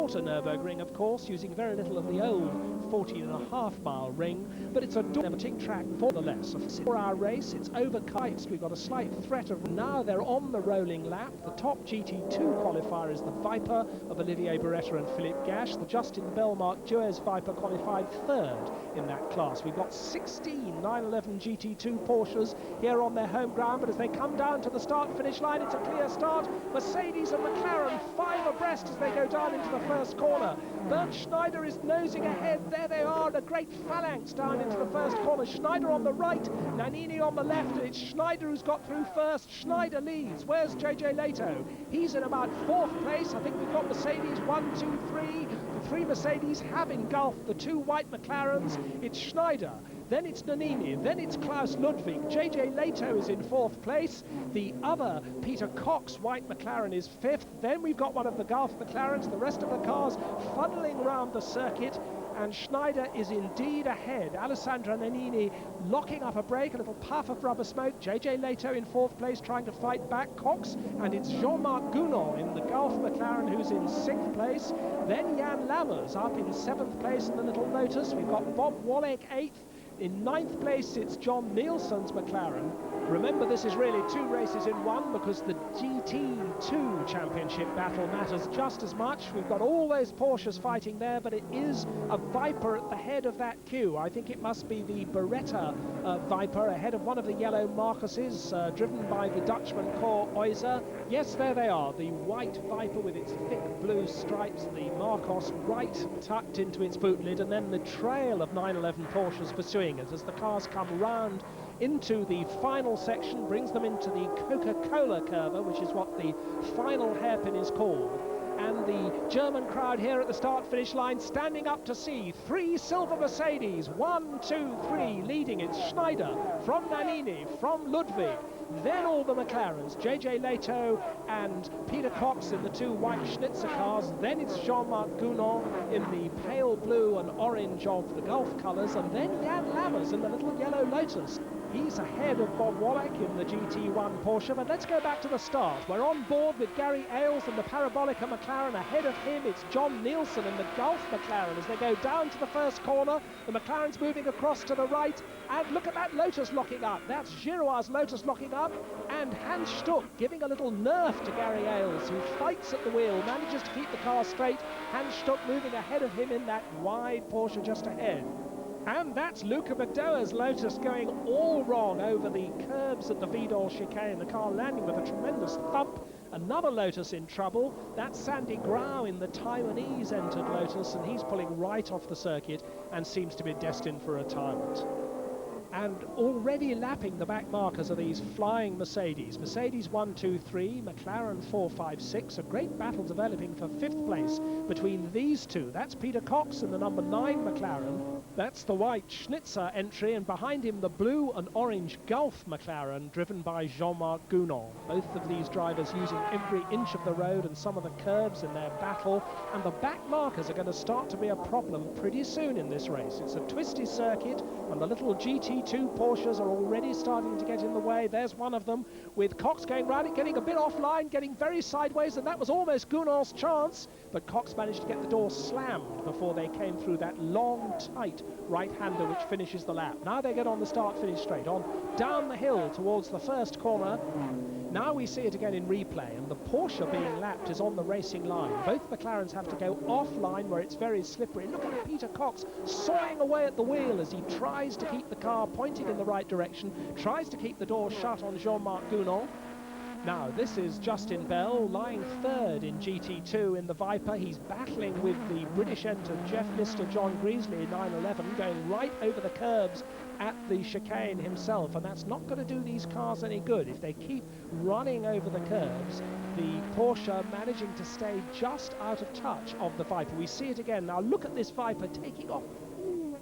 shorter Nürburgring, of course, using very little of the old 14.5-mile ring, but it's a limiting track for the less. A 4-hour race, it's over kites. We've got a slight threat of now they're on the rolling lap. The top GT2 qualifier is the Viper of Olivier Beretta and Philippe Gache. The Justin Bell Mark Duez Viper qualified third in that class. We've got 16 911 GT2 Porsches here on their home ground, but as they come down to the start-finish line, it's a clear start. Mercedes and McLaren 5 abreast as they go down into the first corner. Bernd Schneider is nosing ahead. There they are, the great phalanx down into the first corner. Schneider on the right, Nannini on the left, and it's Schneider who's got through first. Schneider leads. Where's JJ Leto? He's in about 4th place. I think we've got Mercedes 1, 2, 3. The 3 Mercedes have engulfed the 2 white McLarens. It's Schneider, then it's Nannini, then it's Klaus Ludwig. JJ Leto is in 4th place. The other Peter Cox white McLaren is 5th. Then we've got one of the Gulf McLarens. The rest of the cars funneling around the circuit, and Schneider is indeed ahead. Alessandro Nannini locking up a brake, a little puff of rubber smoke. JJ Leto in 4th place trying to fight back Cox, and it's Jean-Marc Gounon in the Gulf McLaren who's in 6th place. Then Jan Lammers up in 7th place in the little Lotus. We've got Bob Wollek 8th. In 9th place, it's John Nielsen's McLaren. Remember, this is really 2 races in one because the GT2 championship battle matters just as much. We've got all those Porsches fighting there, but it is a Viper at the head of that queue. I think it must be the Beretta Viper ahead of one of the yellow Marcuses, driven by the Dutchman Cor Euser. Yes, there they are, the white Viper with its thick blue stripes, the Marcos right tucked into its boot lid, and then the trail of 911 Porsches pursuing it as the cars come round into the final section, brings them into the Coca-Cola curve, which is what the final hairpin is called. And the German crowd here at the start-finish line standing up to see 3 silver Mercedes, 1, 2, 3, leading. It's Schneider, from Nannini, from Ludwig, then all the McLarens, JJ Leto and Peter Cox in the 2 white Schnitzer cars, then it's Jean-Marc Gounon in the pale blue and orange of the Gulf colours, and then Jan Lammers in the little yellow Lotus. He's ahead of Bob Wollek in the GT1 Porsche, but let's go back to the start. We're on board with Gary Ailes and the Parabolica McLaren. Ahead of him, it's John Nielsen and the Gulf McLaren as they go down to the first corner. The McLaren's moving across to the right, and look at that Lotus locking up. That's Giroir's Lotus locking up, and Hans Stuck giving a little nerf to Gary Ailes, who fights at the wheel, manages to keep the car straight. Hans Stuck moving ahead of him in that wide Porsche just ahead. And that's Luca Badoer's Lotus going all wrong over the curbs at the Vidal chicane. The car landing with a tremendous thump. Another Lotus in trouble. That's Sandy Grau in the Taiwanese entered Lotus, and he's pulling right off the circuit and seems to be destined for retirement. And already lapping the back markers are these flying Mercedes. Mercedes 1, 2, 3, McLaren 4, 5, 6. A great battle developing for 5th place between these 2. That's Peter Cox in the number 9 McLaren. That's the white Schnitzer entry, and behind him the blue and orange Gulf McLaren driven by Jean-Marc Gounon. Both of these drivers using every inch of the road and some of the curbs in their battle, and the back markers are going to start to be a problem pretty soon in this race. It's a twisty circuit, and the little GT2 Porsches are already starting to get in the way. There's one of them with Cox going round it, getting a bit offline, getting very sideways, and that was almost Gounon's chance, but Cox managed to get the door slammed before they came through that long, tight right-hander which finishes the lap. Now they get on the start-finish straight on, down the hill towards the first corner. Now we see it again in replay, and the Porsche being lapped is on the racing line. Both McLarens have to go offline where it's very slippery. Look at Peter Cox sawing away at the wheel as he tries to keep the car pointing in the right direction, tries to keep the door shut on Jean-Marc Gounon. Now, this is Justin Bell, lying 3rd in GT2 in the Viper. He's battling with the British enter Jeff Lister, John Greasley, 911, going right over the curbs at the chicane himself, and that's not going to do these cars any good. If they keep running over the curbs, the Porsche managing to stay just out of touch of the Viper. We see it again. Now, look at this Viper taking off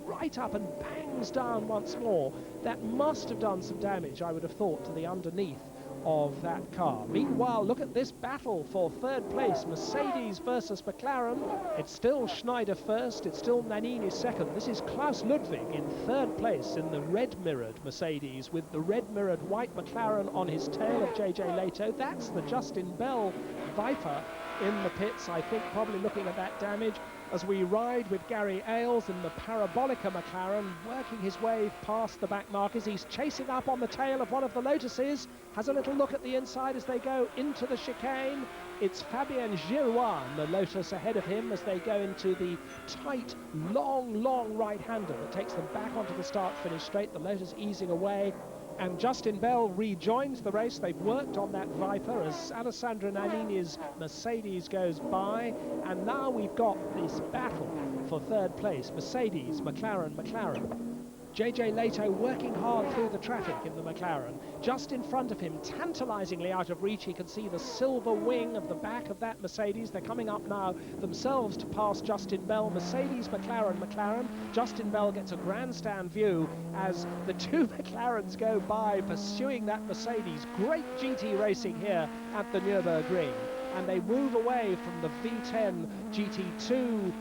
right up and bangs down once more. That must have done some damage, I would have thought, to the underneath of that car. Meanwhile, look at this battle for 3rd place, Mercedes versus McLaren. It's still Schneider first, it's still Nannini second. This is Klaus Ludwig in 3rd place in the red mirrored Mercedes with the red mirrored white McLaren on his tail of JJ Leto. That's the Justin Bell Viper. in the pits, I think, probably looking at that damage as we ride with Gary Ailes in the Parabolica McLaren, working his way past the back markers. He's chasing up on the tail of one of the Lotuses, has a little look at the inside as they go into the chicane. It's Fabien Girouard, the Lotus, ahead of him as they go into the tight, long right-hander that takes them back onto the start-finish straight. The Lotus easing away, and Justin Bell rejoins the race. They've worked on that Viper as Alessandro Nannini's Mercedes goes by, and now we've got this battle for third place. Mercedes, McLaren. JJ Leto working hard through the traffic in the McLaren. Just in front of him, tantalizingly out of reach, he can see the silver wing of the back of that Mercedes. They're coming up now themselves to pass Justin Bell. Mercedes, McLaren. Justin Bell gets a grandstand view as the two McLarens go by, pursuing that Mercedes. Great GT racing here at the Nürburgring. And they move away from the V10 GT2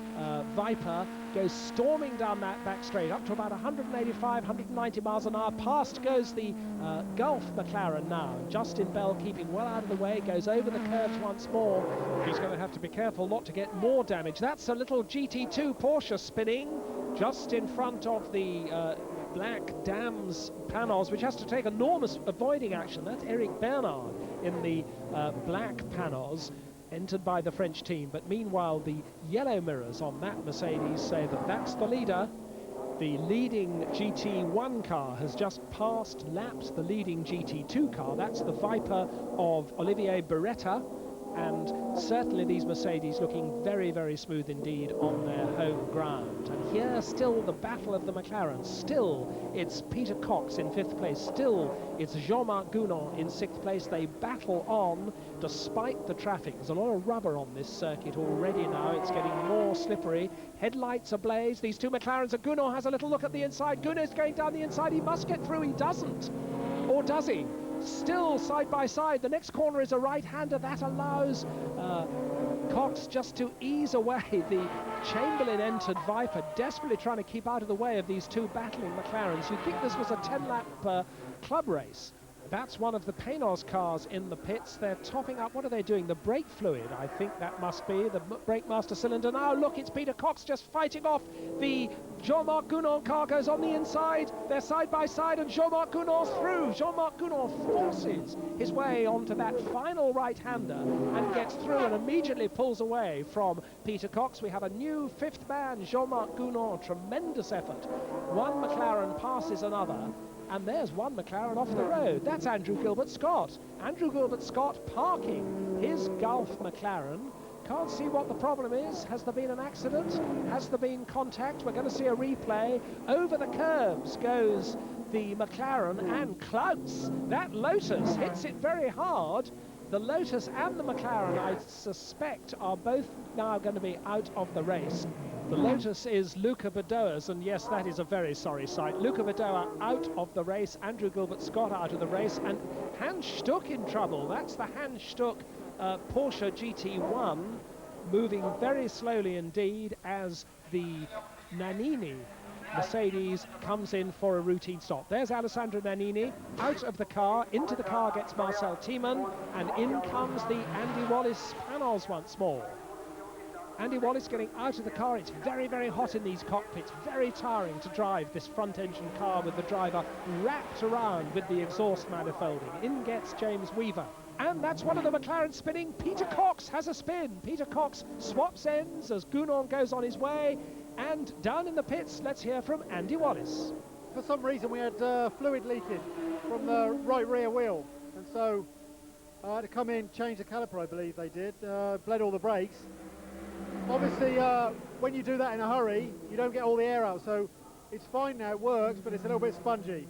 Viper, goes storming down that back straight up to about 185, 190 miles an hour. Past goes the Gulf McLaren now. Justin Bell keeping well out of the way, goes over the curves once more. He's going to have to be careful not to get more damage. That's a little GT2 Porsche spinning just in front of the Black Dams Panos, which has to take enormous avoiding action. That's Eric Bernard in the Black Panos, entered by the French team. But meanwhile, the yellow mirrors on that Mercedes say that that's the leader. The leading GT1 car has just lapped the leading GT2 car. That's the Viper of Olivier Beretta. And certainly these Mercedes looking very smooth indeed on their home ground. And here still the battle of the McLaren. Still it's Peter Cox in 5th place. Still it's Jean-Marc Gounon in 6th place. They battle on despite the traffic. There's a lot of rubber on this circuit already now. It's getting more slippery. Headlights ablaze. These two McLarens, and Gounon has a little look at the inside. Gounon is going down the inside. He must get through. He doesn't. Or does he? Still side by side. The next corner is a right-hander that allows Cox just to ease away the Chamberlain entered Viper, desperately trying to keep out of the way of these two battling McLarens. You'd think this was a 10-lap club race. That's one of the Panos cars in the pits. They're topping up. What are they doing? The brake fluid, I think that must be. The brake master cylinder. Now look, it's Peter Cox just fighting off the Jean-Marc Gounon car. Goes on the inside. They're side by side, and Jean-Marc Gounon's through. Jean-Marc Gounon forces his way onto that final right-hander and gets through and immediately pulls away from Peter Cox. We have a new 5th man, Jean-Marc Gounon. Tremendous effort. One McLaren passes another. And there's one McLaren off the road. That's Andrew Gilbert-Scott. Andrew Gilbert-Scott parking his Gulf McLaren. Can't see what the problem is. Has there been an accident? Has there been contact? We're going to see a replay. Over the curves goes the McLaren, and Klaus, that Lotus, hits it very hard. The Lotus and the McLaren, I suspect, are both now going to be out of the race. The Lotus is Luca Badoer's, and yes, that is a very sorry sight. Luca Badoer out of the race, Andrew Gilbert-Scott out of the race, and Hans Stuck in trouble. That's the Hans Stuck Porsche GT1, moving very slowly indeed as the Nannini Mercedes comes in for a routine stop. There's Alessandro Nannini out of the car. Into the car gets Marcel Thiemann, and in comes the Andy Wallace Panos once more. Andy Wallace getting out of the car. It's very hot in these cockpits. Very tiring to drive this front engine car with the driver wrapped around with the exhaust manifolding. In gets James Weaver. And that's one of the McLaren spinning. Peter Cox has a spin. Peter Cox swaps ends as Gounon goes on his way. And down in the pits, let's hear from Andy Wallace. For some reason we had fluid leaking from the right rear wheel. And so I had to come in, change the caliper, I believe they did. Bled all the brakes. Obviously, when you do that in a hurry, you don't get all the air out, so it's fine now, it works, but it's a little bit spongy.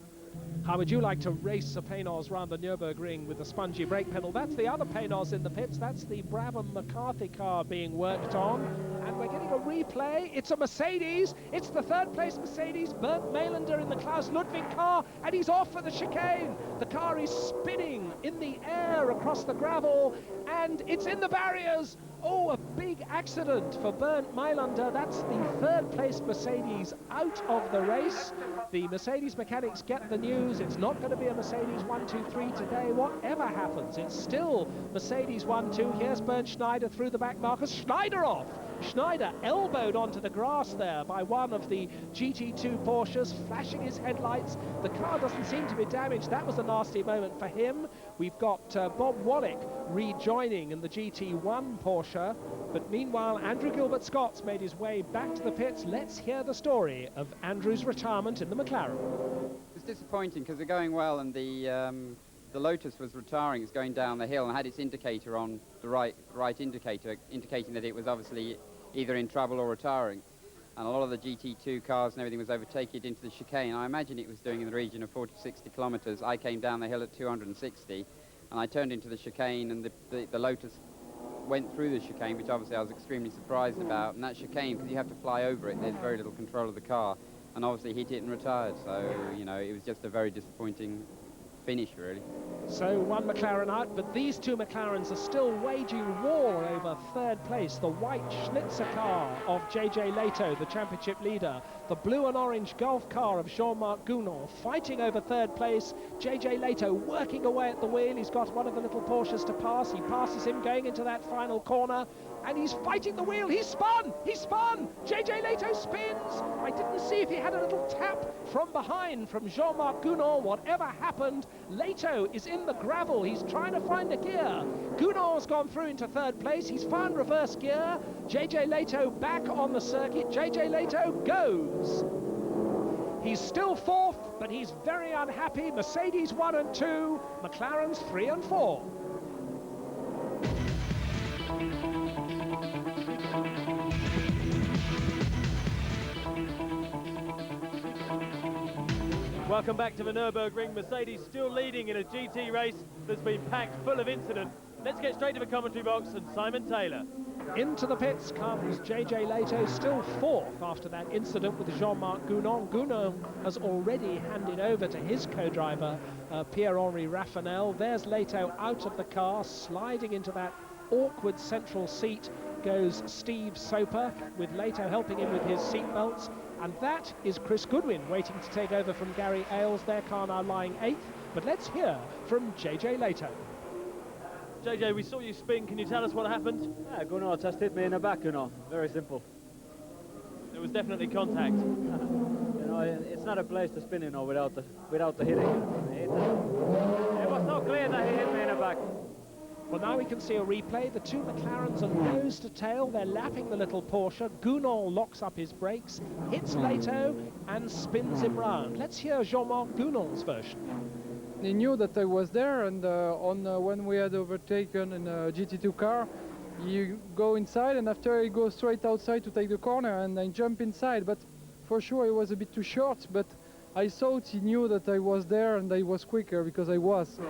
How would you like to race a Panos round the Nürburgring with a spongy brake pedal? That's the other Panos in the pits. That's the Brabham McCarthy car being worked on. And we're getting a replay. It's a Mercedes. It's the 3rd place Mercedes. Bernd Maylander in the Klaus Ludwig car, and he's off for the chicane. The car is spinning in the air across the gravel, and it's in the barriers. Oh, a big accident for Bernd Mailander. That's the third-placed Mercedes out of the race. The Mercedes mechanics get the news. It's not going to be a Mercedes 1, 2, 3 today. Whatever happens, it's still Mercedes 1, 2. Here's Bernd Schneider through the back markers. Schneider off. Schneider elbowed onto the grass there by one of the GT2 Porsches, flashing his headlights. The car doesn't seem to be damaged. That was a nasty moment for him. We've got Bob Wallach rejoining in the GT1 Porsche. But meanwhile, Andrew Gilbert-Scott's made his way back to the pits. Let's hear the story of Andrew's retirement in the McLaren. It was disappointing because they're going well, and the Lotus was retiring. It's going down the hill and had its indicator on the right indicator, indicating that it was obviously either in trouble or retiring. And a lot of the GT2 cars and everything was overtaking it into the chicane. I imagine it was doing in the region of 40 to 60 kilometres. I came down the hill at 260, and I turned into the chicane, and the Lotus went through the chicane, which obviously I was extremely surprised about. And that chicane, because you have to fly over it, there's very little control of the car, and obviously hit it and retired. So, you know, it was just a very disappointing finish, really. So one McLaren out, but these two McLarens are still waging war over third place. The white Schnitzer car of JJ Lehto, the championship leader. The blue and orange Golf car of Jean-Marc Gounon fighting over third place. JJ Lehto working away at the wheel. He's got one of the little Porsches to pass. He passes him going into that final corner, and he's fighting the wheel. He's spun! He's spun! JJ Lehto spins! I didn't see if he had a little tap from behind from Jean-Marc Gounon. Whatever happened, Lehto is in the gravel. He's trying to find a gear. Gounon's gone through into third place. He's found reverse gear. JJ Lehto back on the circuit. JJ Lehto goes. He's still fourth, but he's very unhappy. Mercedes 1 and 2, McLaren's 3 and 4. Welcome back to the Nürburgring. Mercedes still leading in a GT race that's been packed full of incident. Let's get straight to the commentary box and Simon Taylor. Into the pits comes JJ Lehto, still fourth after that incident with Jean-Marc Gounon. Gounon has already handed over to his co-driver, Pierre-Henri Raffanel. There's Lehto out of the car, sliding into that awkward central seat goes Steve Soper, with Lehto helping him with his seat belts. And that is Chris Goodwin waiting to take over from Gary Ailes. Their car now lying 8th. But let's hear from JJ Lehto. JJ, we saw you spin. Can you tell us what happened? Yeah, Gunnar just hit me in the back, you know. Very simple. There was definitely contact. You know, it's not a place to spin, you know, without the hitting. It was so clear that he hit me in the back. Well, now we can see a replay. The two McLarens are nose to tail. They're lapping the little Porsche. Gounon locks up his brakes, hits Lehto, and spins him round. Let's hear Jean-Marc Gounon's version. He knew that I was there, and when we had overtaken in a GT2 car, you go inside, and after you go straight outside to take the corner, and I jump inside. But for sure, it was a bit too short, but I thought he knew that I was there, and I was quicker, because I was.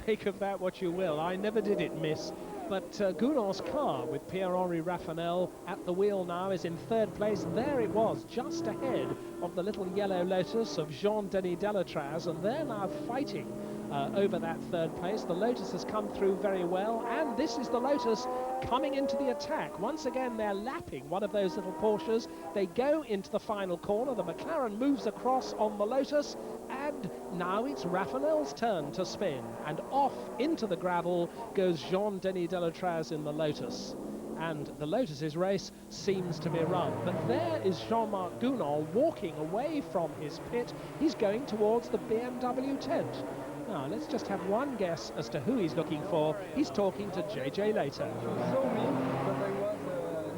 Make of that what you will. I never did it miss. But Gounon's car, with Pierre-Henri Raffanel at the wheel now, is in third place. There it was, just ahead of the little yellow Lotus of Jean-Denis Delatraz, and they're now fighting over that third place. The Lotus has come through very well, and this is the Lotus coming into the attack. Once again, they're lapping one of those little Porsches. They go into the final corner. The McLaren moves across on the Lotus, and now it's Raffanel's turn to spin, and off into the gravel goes Jean-Denis Delatraz in the Lotus. And the Lotus's race seems to be run. But there is Jean-Marc Gounon walking away from his pit. He's going towards the BMW tent. Now, let's just have one guess as to who he's looking for. He's talking to JJ Lehto. He saw me, but I was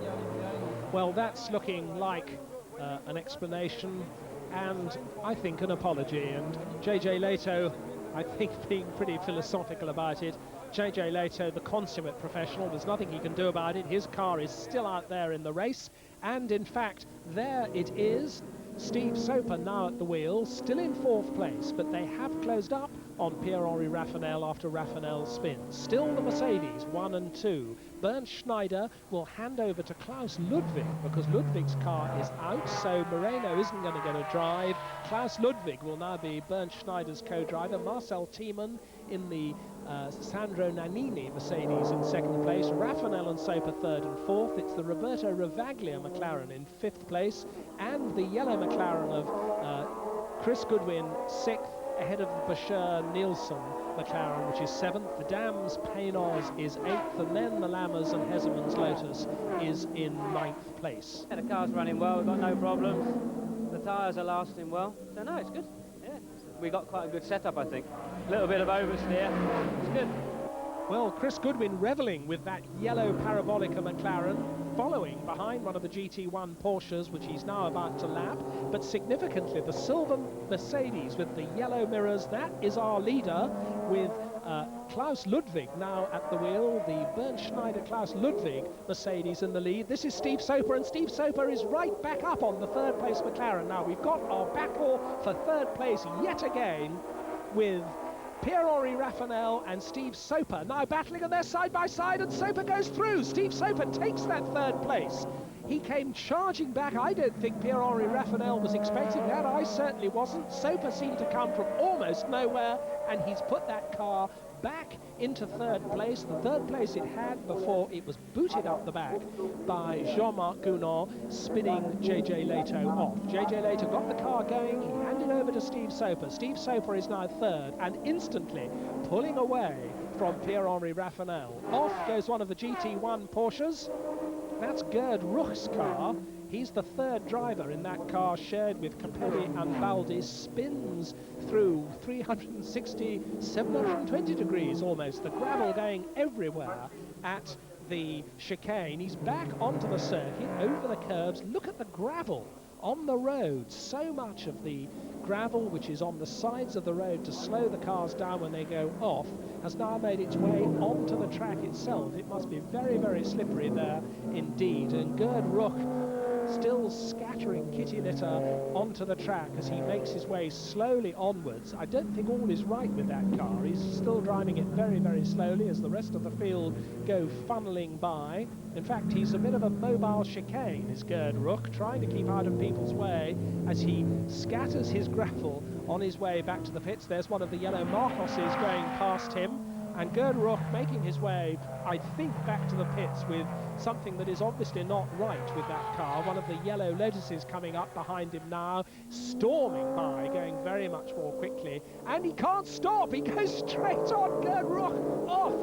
nearly behind. Well, that's looking like an explanation and I think an apology. And JJ Lehto, I think, being pretty philosophical about it. JJ Lehto, the consummate professional, there's nothing he can do about it. His car is still out there in the race. And in fact, there it is. Steve Soper now at the wheel, still in fourth place, but they have closed up on Pierre-Henri Raffanel after Raffanel spins. Still the Mercedes 1 and 2. Bernd Schneider will hand over to Klaus Ludwig because Ludwig's car is out, so Moreno isn't going to get a drive. Klaus Ludwig will now be Bernd Schneider's co-driver. Marcel Thiemann in the Sandro Nannini Mercedes in second place. Raffanel and Soper third and fourth. It's the Roberto Ravaglia McLaren in fifth place, and the yellow McLaren of Chris Goodwin sixth, ahead of the Bashir Nielsen McLaren, which is seventh. The Dams Paynos is eighth, and then the Lammers and Hesemans Lotus is in ninth place. Yeah, the car's running well, we've got no problems. The tyres are lasting well, so no, it's good. Yeah, we got quite a good setup, I think. A little bit of oversteer, it's good. Well, Chris Goodwin revelling with that yellow Parabolica McLaren, following behind one of the GT1 Porsches, which he's now about to lap. But significantly, the silver Mercedes with the yellow mirrors, that is our leader, with Klaus Ludwig now at the wheel. The Bernd Schneider Klaus Ludwig Mercedes in the lead. This is Steve Soper, and Steve Soper is right back up on the third place McLaren. Now we've got our battle for third place yet again with Pierre-Henri Raffanel and Steve Soper now battling, and they're side by side, and Soper goes through. Steve Soper takes that third place. He came charging back. I don't think Pierre-Henri Raffanel was expecting that. I certainly wasn't. Soper seemed to come from almost nowhere, and he's put that car back into third place, the third place it had before it was booted up the back by Jean-Marc Gounon, spinning JJ Leto off. JJ Leto got the car going, he handed over to Steve Soper. Steve Soper is now third and instantly pulling away from Pierre-Henri Raffanel. Off goes one of the GT1 Porsches. That's Gerd Ruch's car. He's the third driver in that car, shared with Capelli and Baldi. Spins through 360, 720 degrees almost. The gravel going everywhere at the chicane. He's back onto the circuit, over the curves. Look at the gravel on the road. So much of the gravel, which is on the sides of the road to slow the cars down when they go off, has now made its way onto the track itself. It must be very, very slippery there indeed. And Gerd Ruch still scattering kitty litter onto the track as he makes his way slowly onwards. I don't think all is right with that car. He's still driving it very, very slowly as the rest of the field go funneling by. In fact, he's a bit of a mobile chicane, is Gerd Ruch, trying to keep out of people's way as he scatters his gravel on his way back to the pits. There's one of the yellow Marcoses going past him, and Gerd Ruch making his way, I think, back to the pits with something that is obviously not right with that car. One of the yellow Lotuses coming up behind him now, storming by, going very much more quickly, and he can't stop. He goes straight on. Gerd Ruch off.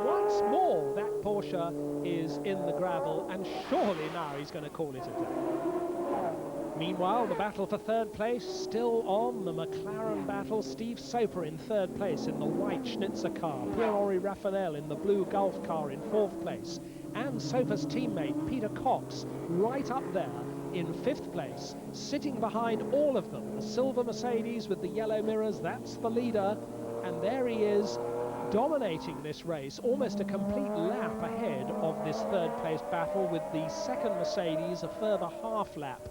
Once more, that Porsche is in the gravel, and surely now he's going to call it a day. Meanwhile, the battle for third place still on. The McLaren battle. Steve Soper in third place in the white Schnitzer car. Pierre-Henri Raffanel in the blue Gulf car in fourth place. And Soper's teammate Peter Cox right up there in fifth place, sitting behind all of them. The silver Mercedes with the yellow mirrors, that's the leader. And there he is, dominating this race, almost a complete lap ahead of this third place battle, with the second Mercedes a further half lap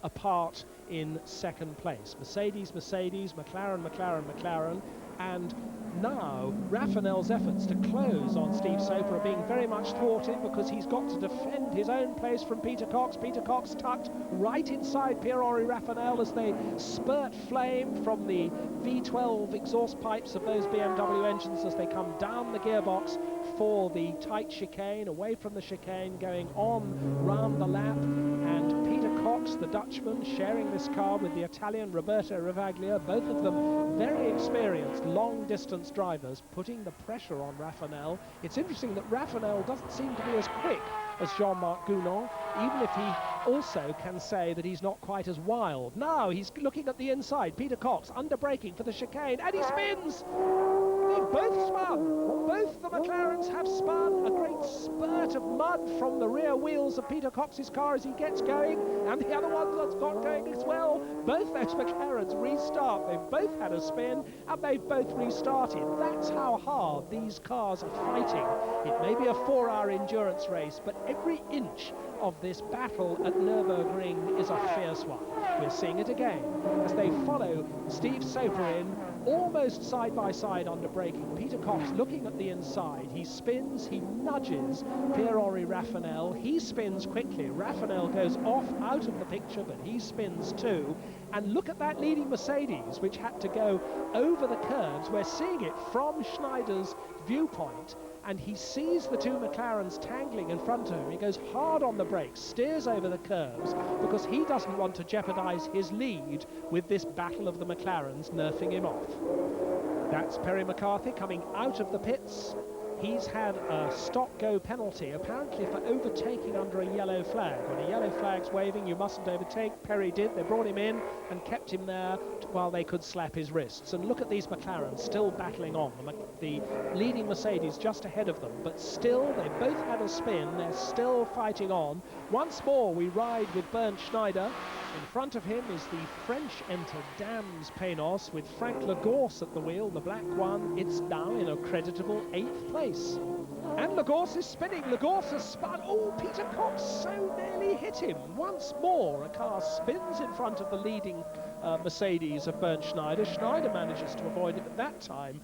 apart in second place. Mercedes, Mercedes, McLaren, McLaren, McLaren, and now Raffanel's efforts to close on Steve Soper are being very much thwarted because he's got to defend his own place from Peter Cox. Peter Cox tucked right inside Pierre-Henri Raffanel as they spurt flame from the V12 exhaust pipes of those BMW engines as they come down the gearbox for the tight chicane, away from the chicane, going on round the lap. And Peter Cox, the Dutchman, sharing this car with the Italian Roberto Ravaglia, both of them very experienced long-distance drivers, putting the pressure on Raffanel. It's interesting that Raffanel doesn't seem to be as quick as Jean-Marc Gounon, even if he also can say that he's not quite as wild. Now he's looking at the inside. Peter Cox under braking for the chicane, and he spins! They've both spun. Both the McLarens have spun. A great spurt of mud from the rear wheels of Peter Cox's car as he gets going, and the other one that's got going as well. Both those McLarens restart. They've both had a spin, and they've both restarted. That's how hard these cars are fighting. It may be a 4-hour endurance race, but every inch of this battle at Nürburgring is a fierce one. We're seeing it again as they follow Steve Soper in, almost side by side under brake. braking. Peter Cox looking at the inside. He spins, he nudges Pierre-Henri Raffanel. He spins quickly. Raffanel goes off out of the picture, but he spins too. And look at that leading Mercedes, which had to go over the curves. We're seeing it from Schneider's viewpoint, and he sees the two McLarens tangling in front of him. He goes hard on the brakes, steers over the curves, because he doesn't want to jeopardize his lead with this battle of the McLarens nerfing him off. That's Perry McCarthy coming out of the pits. He's had a stop-go penalty, apparently for overtaking under a yellow flag. When a yellow flag's waving, you mustn't overtake. Perry did. They brought him in and kept him there while they could slap his wrists. And look at these McLarens still battling on. The leading Mercedes just ahead of them, but still, they both had a spin. They're still fighting on. Once more, we ride with Bernd Schneider. In front of him is the French-entered Dams Pénos with Frank Lagorce at the wheel, the black one. It's now in a creditable 8th place. And Lagorce is spinning. Lagorce has spun. Oh, Peter Cox so nearly hit him. Once more, a car spins in front of the leading Mercedes of Bernd Schneider. Schneider manages to avoid it, but that time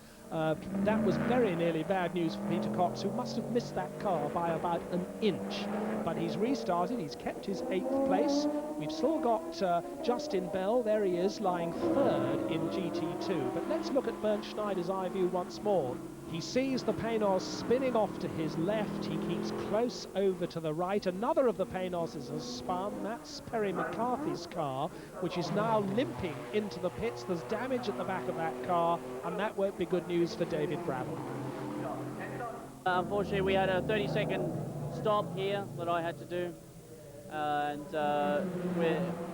that was very nearly bad news for Peter Cox, who must have missed that car by about an inch. But he's restarted. He's kept his 8th place. We've still got Justin Bell. There he is, lying 3rd in GT2. But let's look at Bernd Schneider's eye view once more. He sees the Pénos spinning off to his left. He keeps close over to the right. Another of the Pénoses has spun. That's Perry McCarthy's car, which is now limping into the pits. There's damage at the back of that car, and that won't be good news for David Brabham. Unfortunately, we had a 30-second stop here that I had to do, and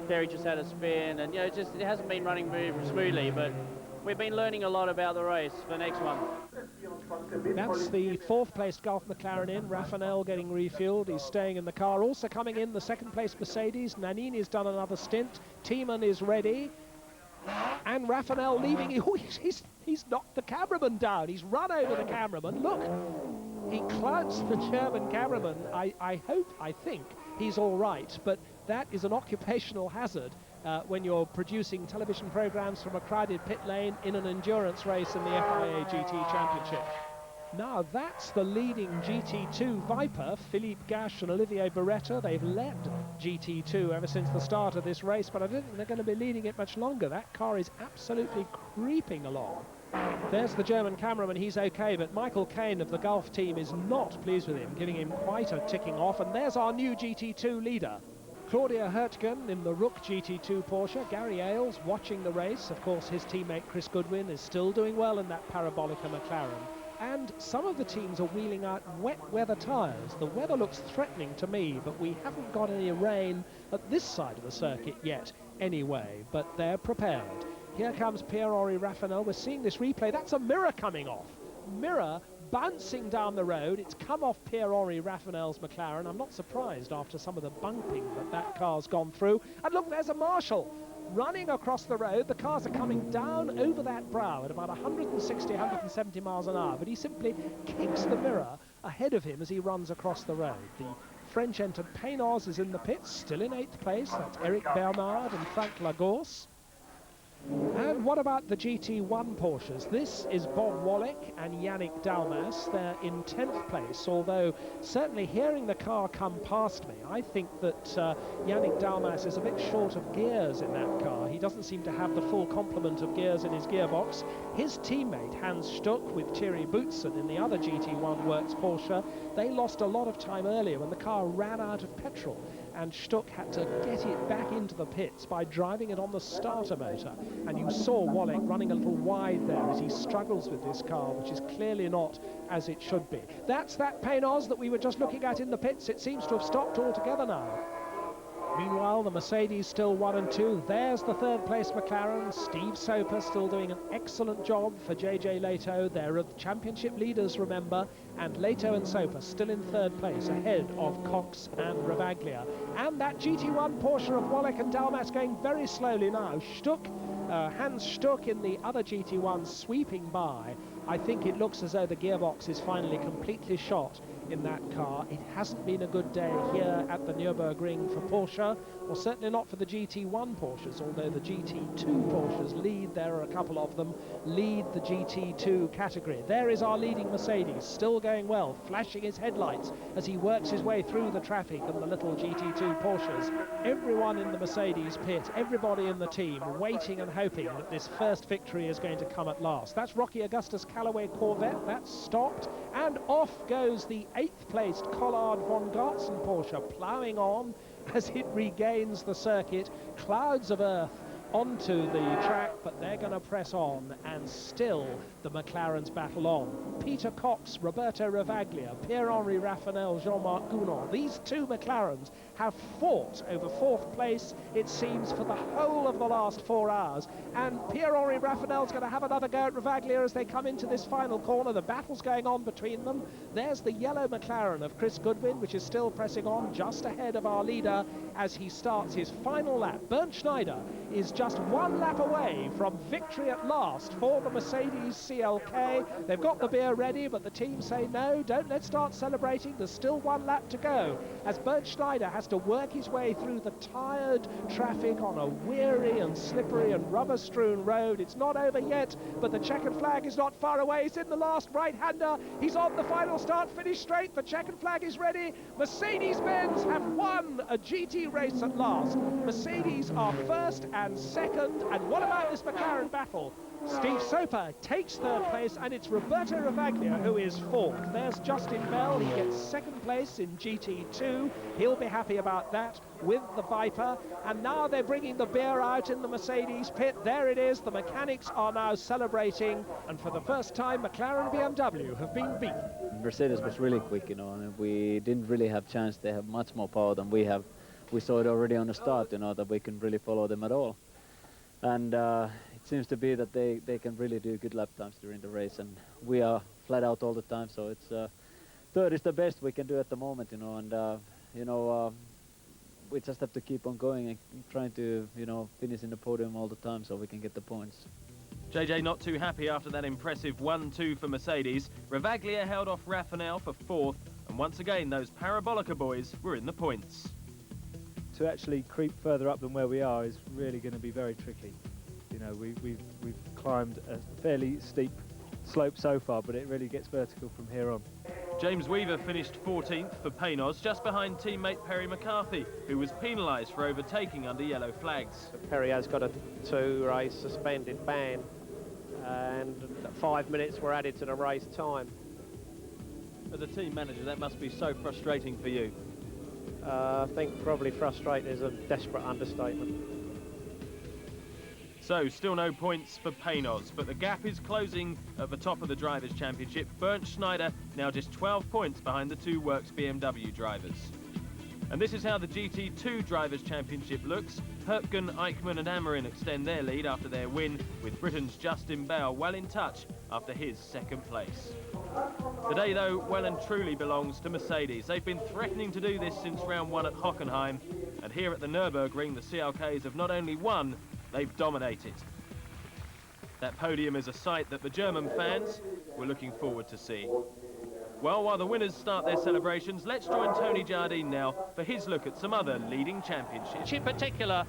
Perry just had a spin, and it hasn't been running very smoothly, but we've been learning a lot about the race for the next one. That's the 4th place Gulf McLaren in. Raffanel getting refueled. He's staying in the car. Also coming in, the 2nd place Mercedes. Nannini's done another stint. Thiemann is ready. And Raffanel leaving. Oh, he's knocked the cameraman down. He's run over the cameraman. Look, he clouts the German cameraman. I think he's all right, but that is an occupational hazard when you're producing television programs from a crowded pit lane in an endurance race in the FIA GT Championship. Now that's the leading GT2 Viper, Philippe Gache and Olivier Beretta. They've led GT2 ever since the start of this race, but I don't think they're going to be leading it much longer. That car is absolutely creeping along. There's the German cameraman, he's okay, but Michael Caine of the Gulf team is not pleased with him, giving him quite a ticking off. And there's our new GT2 leader, Claudia Hurtgen in the Rook GT2 Porsche. Gary Ailes watching the race. Of course, his teammate Chris Goodwin is still doing well in that Parabolica McLaren. And some of the teams are wheeling out wet weather tyres. The weather looks threatening to me, but we haven't got any rain at this side of the circuit yet anyway, but they're prepared. Here comes Pierre-Henri Raffanel. We're seeing this replay. That's a mirror coming off. Mirror bouncing down the road. It's come off Pierre-Henri Raffanel's McLaren. I'm not surprised after some of the bumping that car's gone through. And look, there's a marshal running across the road. The cars are coming down over that brow at about 160, 170 miles an hour, but he simply kicks the mirror ahead of him as he runs across the road. The French-entered Pénos is in the pits, still in 8th place. That's Eric Bernard and Frank Lagorce. And what about the GT1 Porsches? This is Bob Wallach and Yannick Dalmas. They're in 10th place, although certainly hearing the car come past me, I think that Yannick Dalmas is a bit short of gears in that car. He doesn't seem to have the full complement of gears in his gearbox. His teammate, Hans Stuck, with Thierry Boutsen in the other GT1 Works Porsche, they lost a lot of time earlier when the car ran out of petrol, and Stuck had to get it back into the pits by driving it on the starter motor. And you saw Wallach running a little wide there as he struggles with this car, which is clearly not as it should be. That's that Pénos that we were just looking at in the pits. It seems to have stopped altogether now. Meanwhile, the Mercedes still 1 and 2. There's the 3rd place McLaren. Steve Soper still doing an excellent job for JJ Lehto. They're the championship leaders, remember, and Lehto and Soper still in 3rd place, ahead of Cox and Ravaglia. And that GT1 Porsche of Wallach and Dalmas going very slowly now. Hans Stuck in the other GT1 sweeping by. I think it looks as though the gearbox is finally completely shot in that car. It hasn't been a good day here at the Nürburgring for Porsche, or certainly not for the GT1 Porsches, although the GT2 Porsches lead, there are a couple of them, lead the GT2 category. There is our leading Mercedes, still going well, flashing his headlights as he works his way through the traffic and the little GT2 Porsches. Everyone in the Mercedes pit, everybody in the team, waiting and hoping that this first victory is going to come at last. That's Rocky Augustus Callaway Corvette, that's stopped, and off goes the 8th placed Collard von Gartzen Porsche, ploughing on as it regains the circuit. Clouds of earth onto the track, but they're going to press on, and still the McLarens battle on. Peter Cox, Roberto Ravaglia, Pierre-Henri Raffanel, Jean-Marc Gounon, these two McLarens have fought over 4th place, it seems, for the whole of the last 4 hours, and Pierre-Henri Raffanel's going to have another go at Ravaglia as they come into this final corner. The battle's going on between them. There's the yellow McLaren of Chris Goodwin, which is still pressing on just ahead of our leader as he starts his final lap. Bernd Schneider is just 1 lap away from victory at last for the Mercedes CLK. They've got the beer ready, but the team say no, let's start celebrating. There's still 1 lap to go as Bernd Schneider has to work his way through the tired traffic on a weary and slippery and rubber-strewn road. It's not over yet, but the checkered flag is not far away. He's in the last right-hander. He's on the final start-finish straight. The checkered flag is ready. Mercedes-Benz have won a GT race at last. Mercedes are first and second, and what about this McLaren battle? Steve Soper takes 3rd place, and it's Roberto Ravaglia who is 4th. There's Justin Bell, he gets 2nd place in GT2. He'll be happy about that with the Viper. And now they're bringing the beer out in the Mercedes pit. There it is, the mechanics are now celebrating, and for the first time McLaren BMW have been beaten. Mercedes was really quick, you know, and we didn't really have chance. They have much more power than we have. We saw it already on the start, you know, that we can really follow them at all. And it seems to be that they can really do good lap times during the race, and we are flat out all the time, so it's 3rd is the best we can do at the moment, you know, and you know, we just have to keep on going and trying to, you know, finish in the podium all the time so we can get the points. JJ not too happy after that impressive 1-2 for Mercedes. Ravaglia held off Raffanel for 4th, and once again those Parabolica boys were in the points. To actually creep further up than where we are is really going to be very tricky. You know, we've climbed a fairly steep slope so far, but it really gets vertical from here on. James Weaver finished 14th for Paynos, just behind teammate Perry McCarthy, who was penalised for overtaking under yellow flags. Perry has got a 2-race suspended ban, and 5 minutes were added to the race time. As a team manager, that must be so frustrating for you. I think probably frustrating is a desperate understatement. So, still no points for Paynos, but the gap is closing at the top of the Drivers' Championship. Bernd Schneider now just 12 points behind the 2 Works BMW drivers. And this is how the GT2 Drivers' Championship looks. Herpgen, Eichmann and Amarin extend their lead after their win, with Britain's Justin Bell well in touch after his 2nd place. The day, though, well and truly belongs to Mercedes. They've been threatening to do this since round 1 at Hockenheim, and here at the Nürburgring, the CLKs have not only won, they've dominated. That podium is a sight that the German fans were looking forward to seeing. Well, while the winners start their celebrations, let's join Tony Jardine now for his look at some other leading championships. In particular,